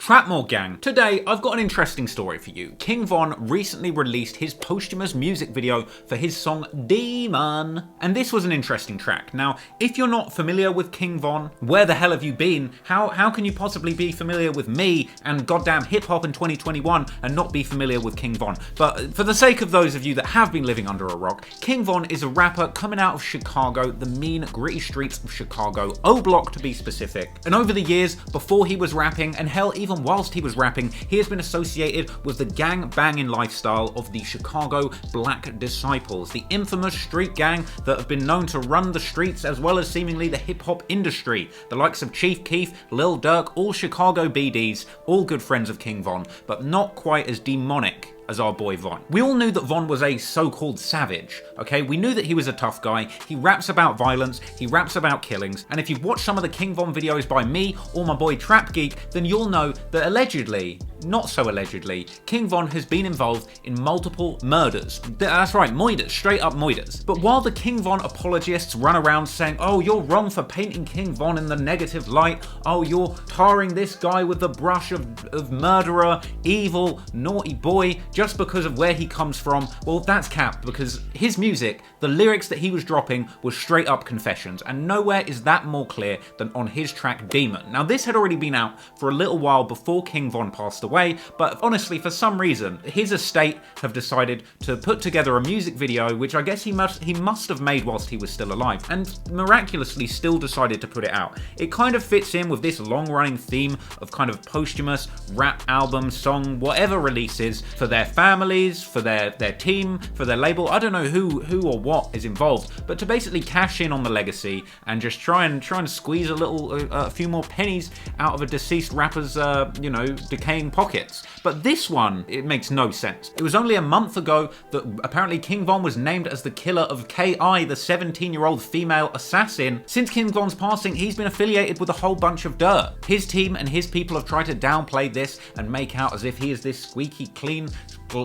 Trapmore gang, today I've got an interesting story for you. King Von recently released his posthumous music video for his song Demon, and this was an interesting track. Now, if you're not familiar with King Von, where the hell have you been? How can you possibly be familiar with me and goddamn hip-hop in 2021 and not be familiar with King Von? But for the sake of those of you that have been living under a rock, King Von is a rapper coming out of Chicago, the mean, gritty streets of Chicago, O Block to be specific. And over the years, before he was rapping, and hell, even whilst he was rapping, he has been associated with the gang-banging lifestyle of the Chicago Black Disciples, the infamous street gang that have been known to run the streets as well as seemingly the hip-hop industry. The likes of Chief Keef, Lil Durk, all Chicago BDs, all good friends of King Von, but not quite as demonic as our boy Von. We all knew that Von was a so-called savage, okay? We knew that he was a tough guy. He raps about violence, he raps about killings, and if you've watched some of the King Von videos by me or my boy Trap Geek, then you'll know that allegedly, not so allegedly, King Von has been involved in multiple murders. That's right, moiders, straight up moiders. But while the King Von apologists run around saying, oh, you're wrong for painting King Von in the negative light, oh, you're tarring this guy with the brush of murderer, evil, naughty boy, just because of where he comes from, well, that's cap, because his music, the lyrics that he was dropping were straight up confessions, and nowhere is that more clear than on his track Demon. Now, this had already been out for a little while before King Von passed away, but honestly, for some reason, his estate have decided to put together a music video, which I guess he must have made whilst he was still alive, and miraculously still decided to put it out. It kind of fits in with this long-running theme of kind of posthumous rap album, song, whatever releases for their families, for their team, for their label. I don't know who or what is involved, but to basically cash in on the legacy and just try and squeeze a few more pennies out of a deceased rapper's decaying pockets. But this one, it makes no sense. It was only a month ago that apparently King Von was named as the killer of K.I., the 17-year-old female assassin. Since King Von's passing, he's been affiliated with a whole bunch of dirt. His team and his people have tried to downplay this and make out as if he is this squeaky clean,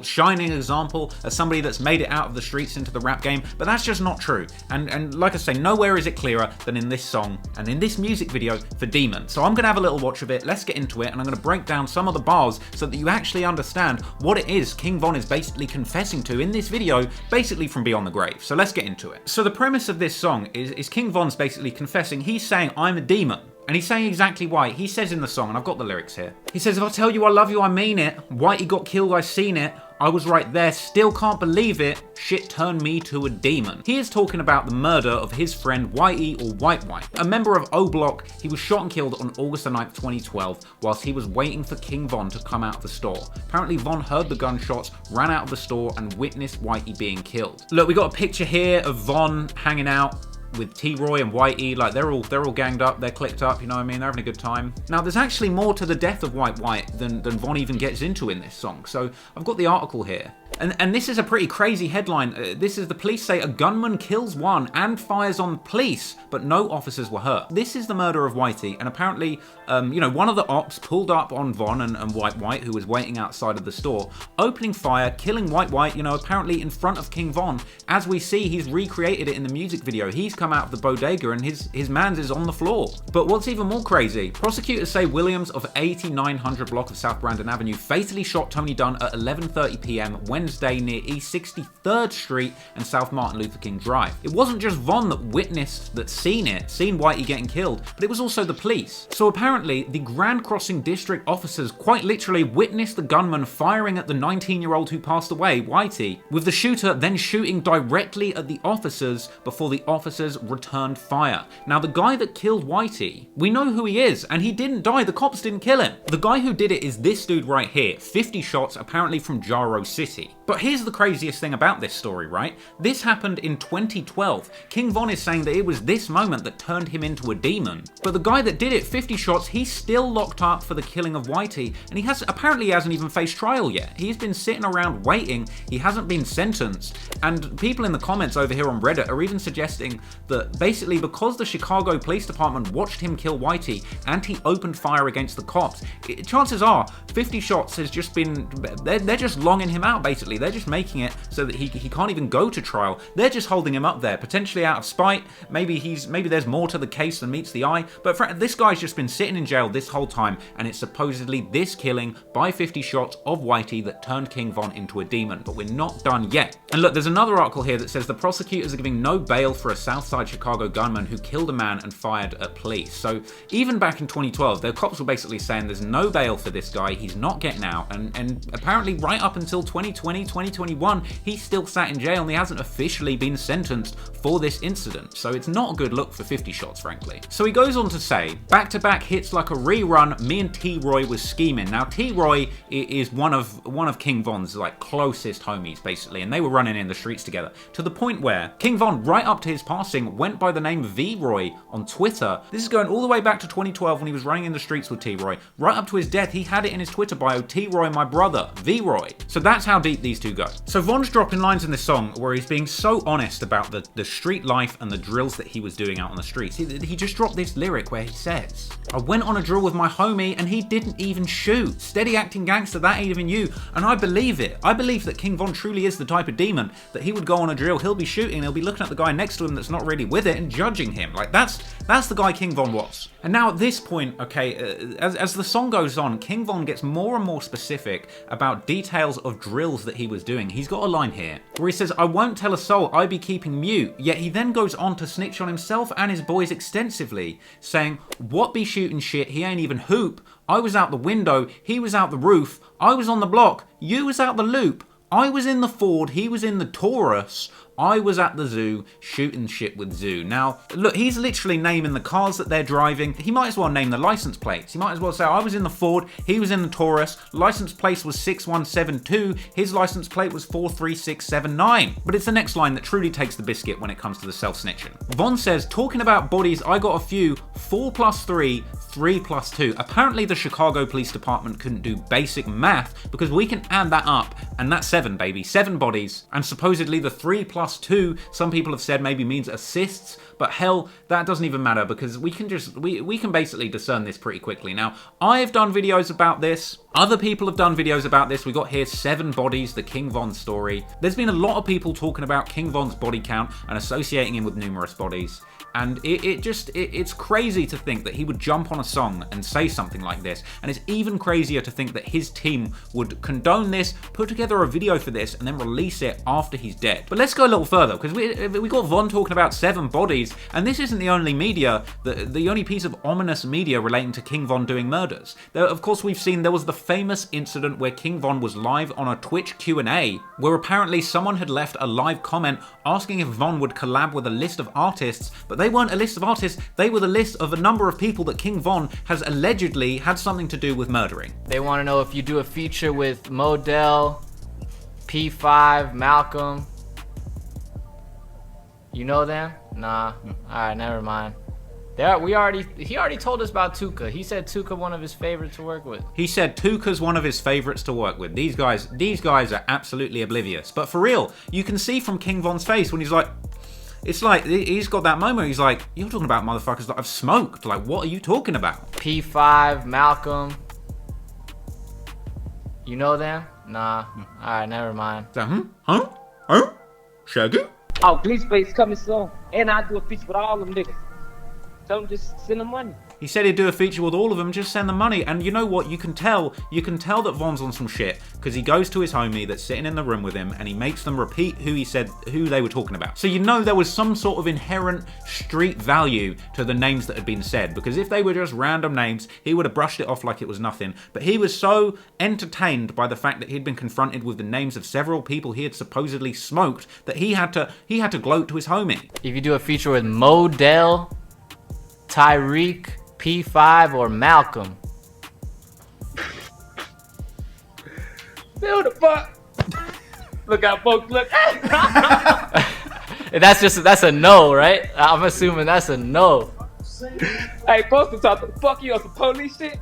shining example as somebody that's made it out of the streets into the rap game, but that's just not true. And like I say, nowhere is it clearer than in this song and in this music video for Demon. So I'm gonna have a little watch of it, let's get into it, and I'm gonna break down some of the bars so that you actually understand what it is King Von is basically confessing to in this video, basically from beyond the grave. So let's get into it. So the premise of this song is King Von's basically confessing, he's saying, I'm a demon. And he's saying exactly why. He says in the song, and I've got the lyrics here. He says, if I tell you I love you, I mean it. Whitey got killed, I seen it. I was right there, still can't believe it. Shit turned me to a demon. He is talking about the murder of his friend Whitey, or White, a member of O Block. He was shot and killed on August 9th, 2012, whilst he was waiting for King Von to come out of the store. Apparently Von heard the gunshots, ran out of the store, and witnessed Whitey being killed. Look, we got a picture here of Von hanging out with T-Roy and Whitey, like they're all ganged up, they're clicked up, you know what I mean, they're having a good time. Now there's actually more to the death of White than Von even gets into in this song, so I've got the article here. And this is a pretty crazy headline. This is the police say a gunman kills one and fires on police, but no officers were hurt. This is the murder of Whitey, and apparently, one of the ops pulled up on Von and White, who was waiting outside of the store, opening fire, killing White, apparently in front of King Von. As we see, he's recreated it in the music video. He's come out of the bodega and his man's is on the floor. But what's even more crazy, prosecutors say Williams of 8900 block of South Brandon Avenue fatally shot Tony Dunn at 11:30 p.m. Wednesday near East 63rd Street and South Martin Luther King Drive. It wasn't just Von that seen Whitey getting killed, but it was also the police. So apparently the Grand Crossing District officers quite literally witnessed the gunman firing at the 19-year-old who passed away, Whitey, with the shooter then shooting directly at the officers before the officers returned fire. Now the guy that killed Whitey, we know who he is, and he didn't die, the cops didn't kill him. The guy who did it is this dude right here, 50 shots apparently from Jaro City. But here's the craziest thing about this story, right? This happened in 2012. King Von is saying that it was this moment that turned him into a demon. But the guy that did it, 50 shots, he's still locked up for the killing of Whitey, and he hasn't even faced trial yet. He's been sitting around waiting, he hasn't been sentenced, and people in the comments over here on Reddit are even suggesting that basically because the Chicago Police Department watched him kill Whitey and he opened fire against the cops, chances are 50 shots has just been, they're just longing him out basically. basically. They're just making it so that he can't even go to trial. They're just holding him up there, potentially out of spite. Maybe there's more to the case than meets the eye. But this guy's just been sitting in jail this whole time, and it's supposedly this killing by 50 shots of Whitey that turned King Von into a demon. But we're not done yet. And look, there's another article here that says the prosecutors are giving no bail for a Southside Chicago gunman who killed a man and fired at police. So even back in 2012, the cops were basically saying there's no bail for this guy. He's not getting out. And apparently right up until 2020, 2021, he's still sat in jail and he hasn't officially been sentenced for this incident. So it's not a good look for 50 shots, frankly. So he goes on to say, back-to-back hits like a rerun, me and T-Roy was scheming. Now T-Roy is one of King Von's like closest homies, basically, and they were running in the streets together, to the point where King Von, right up to his passing, went by the name V-Roy on Twitter. This is going all the way back to 2012 when he was running in the streets with T-Roy. Right up to his death, he had it in his Twitter bio, T-Roy my brother, V-Roy. So that's how deep these two go. So Von's dropping lines in this song where he's being so honest about the street life and the drills that he was doing out on the streets. He just dropped this lyric where he says, I went on a drill with my homie and he didn't even shoot. Steady acting gangster, that ain't even you. And I believe it. I believe that King Von truly is the type of demon that he would go on a drill, he'll be shooting, he'll be looking at the guy next to him that's not really with it and judging him. Like that's the guy King Von was. And now at this point, okay, as the song goes on, King Von gets more and more specific about details of drills that he was doing. He's got a line here where he says, I won't tell a soul, I be keeping mute. Yet he then goes on to snitch on himself and his boys extensively, saying, what be shooting shit, he ain't even hoop. I was out the window, he was out the roof, I was on the block, you was out the loop. I was in the Ford, he was in the Taurus. I was at the zoo shooting shit with Zoo. Now, look, he's literally naming the cars that they're driving. He might as well name the license plates. He might as well say, I was in the Ford, he was in the Taurus, license plate was 6172, his license plate was 43679. But it's the next line that truly takes the biscuit when it comes to the self-snitching. Von says, talking about bodies, I got a few, 4 plus 3, 3 plus 2. Apparently the Chicago Police Department couldn't do basic math because we can add that up, and that's 7, baby. 7 bodies. And supposedly the 3 plus 2, some people have said maybe means assists, but hell, that doesn't even matter because we can basically discern this pretty quickly. Now, I've done videos about this. Other people have done videos about this. We got here 7 bodies, the King Von story. There's been a lot of people talking about King Von's body count and associating him with numerous bodies. And it's crazy to think that he would jump on a song and say something like this. And it's even crazier to think that his team would condone this, put together a video for this, and then release it after he's dead. But let's go a little further, because we got Von talking about 7 bodies, and this isn't the only media, the only piece of ominous media relating to King Von doing murders. Of course, we've seen there was the famous incident where King Von was live on a Twitch Q&A, where apparently someone had left a live comment asking if Von would collab with a list of artists, but they weren't a list of artists, they were the list of a number of people that King Von has allegedly had something to do with murdering. They want to know if you do a feature with Modell, P5, Malcolm. You know them? Nah. Alright, never mind. He already told us about Tuka. He said Tuka one of his favorites to work with. He said Tuka's one of his favorites to work with. These guys are absolutely oblivious. But for real, you can see from King Von's face when he's like, it's like, he's got that moment where he's like, you're talking about motherfuckers that I've smoked. Like, what are you talking about? P5, Malcolm. You know them? Nah. Alright, never mind. So, Shaggy? Oh, Bleachface coming soon. And I do a feature with all them niggas. Tell them just send them money. He said he'd do a feature with all of them, just send them money. And you know what? You can tell that Von's on some shit because he goes to his homie that's sitting in the room with him and he makes them repeat who they were talking about. So you know there was some sort of inherent street value to the names that had been said, because if they were just random names, he would have brushed it off like it was nothing. But he was so entertained by the fact that he'd been confronted with the names of several people he had supposedly smoked that he had to gloat to his homie. If you do a feature with Modell, Tyreek, P5, or Malcolm. Build the fuck. Look out, folks, look. That's a no, right? I'm assuming that's a no. Hey, Posthumous talk the fuck you on some police shit.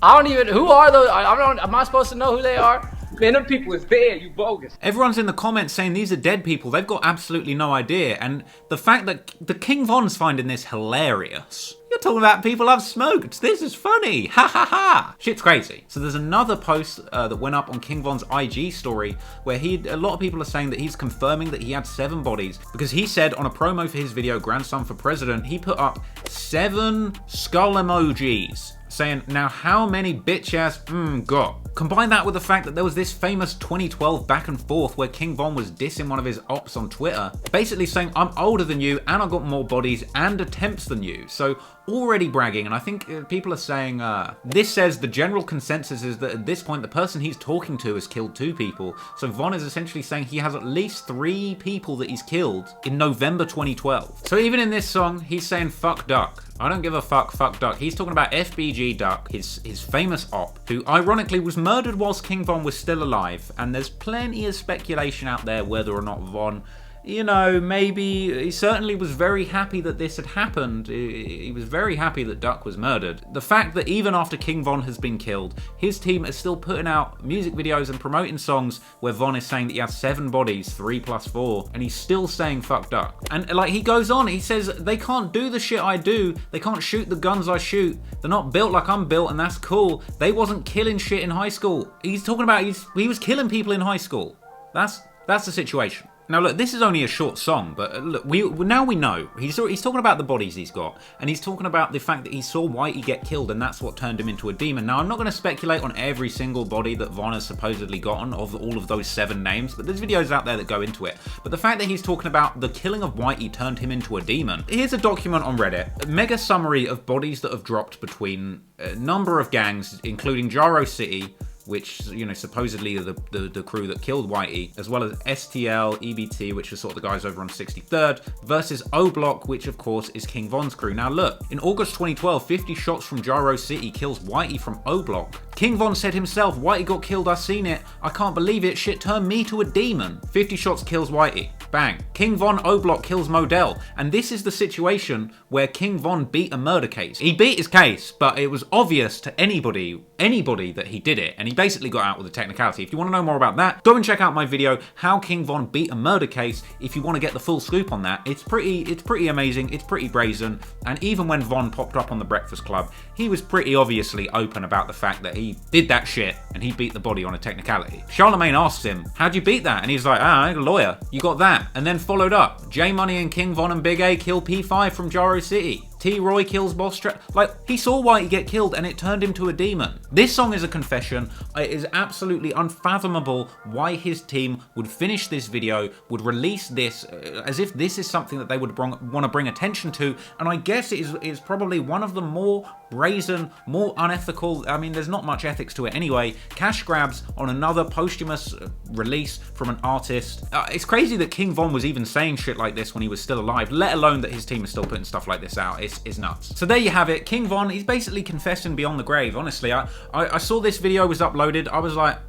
Who are those? Am I supposed to know who they are? Man, them people is dead, you bogus. Everyone's in the comments saying these are dead people. They've got absolutely no idea. And the fact that the King Von's finding this hilarious. You're talking about people I've smoked. This is funny. Ha ha ha. Shit's crazy. So there's another post that went up on King Von's IG story where a lot of people are saying that he's confirming that he had 7 bodies because he said on a promo for his video, Grandson for President, he put up 7 skull emojis, saying, now how many bitch ass got? Combine that with the fact that there was this famous 2012 back and forth where King Von was dissing one of his ops on Twitter, basically saying, I'm older than you and I've got more bodies and attempts than you. So already bragging, and I think people are saying, this says the general consensus is that at this point the person he's talking to has killed 2 people. So Von is essentially saying he has at least 3 people that he's killed in November 2012. So even in this song, he's saying fuck Duck. I don't give a fuck Duck. He's talking about FBG Duck, his famous op, who ironically was murdered whilst King Von was still alive. And there's plenty of speculation out there whether or not Von, you know, maybe he certainly was very happy that this had happened. He was very happy that Duck was murdered. The fact that even after King Von has been killed, his team is still putting out music videos and promoting songs where Von is saying that he has 7 bodies, 3 plus 4, and he's still saying fuck Duck. And like he goes on, he says they can't do the shit I do, they can't shoot the guns I shoot, they're not built like I'm built, and that's cool. They wasn't killing shit in high school. He's talking about he was killing people in high school. That's the situation. Now look, this is only a short song, but look, now we know. He's talking about the bodies he's got, and he's talking about the fact that he saw Whitey get killed, and that's what turned him into a demon. Now, I'm not going to speculate on every single body that Von has supposedly gotten of all of those 7 names, but there's videos out there that go into it. But the fact that he's talking about the killing of Whitey turned him into a demon. Here's a document on Reddit, a mega summary of bodies that have dropped between a number of gangs, including Jaro City, which, you know, supposedly are the crew that killed Whitey, as well as STL, EBT, which are sort of the guys over on 63rd, versus O Block, which of course is King Von's crew. Now look, in August 2012, 50 shots from Jaro City kills Whitey from O Block. King Von said himself, Whitey got killed, I seen it, I can't believe it, shit turned me to a demon. 50 shots kills Whitey. Bang. King Von O Block kills Modell. And this is the situation where King Von beat a murder case. He beat his case, but it was obvious to anybody that he did it, and he basically got out with a technicality. If you want to know more about that, go and check out my video, How King Von Beat a Murder Case, if you want to get the full scoop on that. It's pretty amazing, it's pretty brazen, and even when Von popped up on The Breakfast Club, he was pretty obviously open about the fact that he did that shit, and he beat the body on a technicality. Charlemagne asks him, how'd you beat that? And he's like, a lawyer, you got that. And then followed up, J Money and King Von and Big A kill P5 from Jaro City. T. Roy kills Boss Trap. Like, he saw Whitey get killed and it turned him to a demon. This song is a confession. It is absolutely unfathomable why his team would finish this video, would release this as if this is something that they would want to bring attention to. And I guess it is probably one of the more brazen, more unethical, I mean, there's not much ethics to it anyway, cash grabs on another posthumous release from an artist. It's crazy that King Von was even saying shit like this when he was still alive, let alone that his team is still putting stuff like this out. It's nuts. So there you have it. King Von, he's basically confessing beyond the grave. Honestly, I saw this video was uploaded. I was like,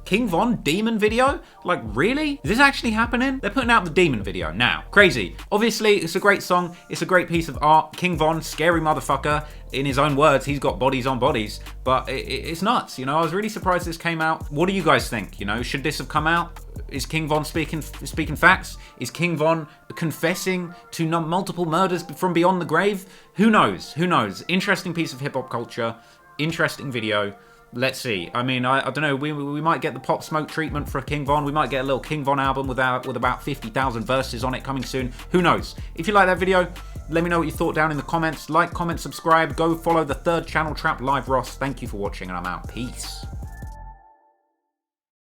King Von demon video? Like, really? Is this actually happening? They're putting out the demon video now. Crazy. Obviously, it's a great song. It's a great piece of art. King Von, scary motherfucker. In his own words, he's got bodies on bodies. But it's nuts, you know? I was really surprised this came out. What do you guys think? You know, should this have come out? Is King Von speaking facts? Is King Von confessing to multiple murders from beyond the grave? Who knows? Who knows? Interesting piece of hip-hop culture. Interesting video. Let's see. I mean, I don't know. We might get the Pop Smoke treatment for King Von. We might get a little King Von album with about 50,000 verses on it coming soon. Who knows? If you like that video, let me know what you thought down in the comments. Like, comment, subscribe. Go follow the third channel, Trap Live Ross. Thank you for watching, and I'm out. Peace.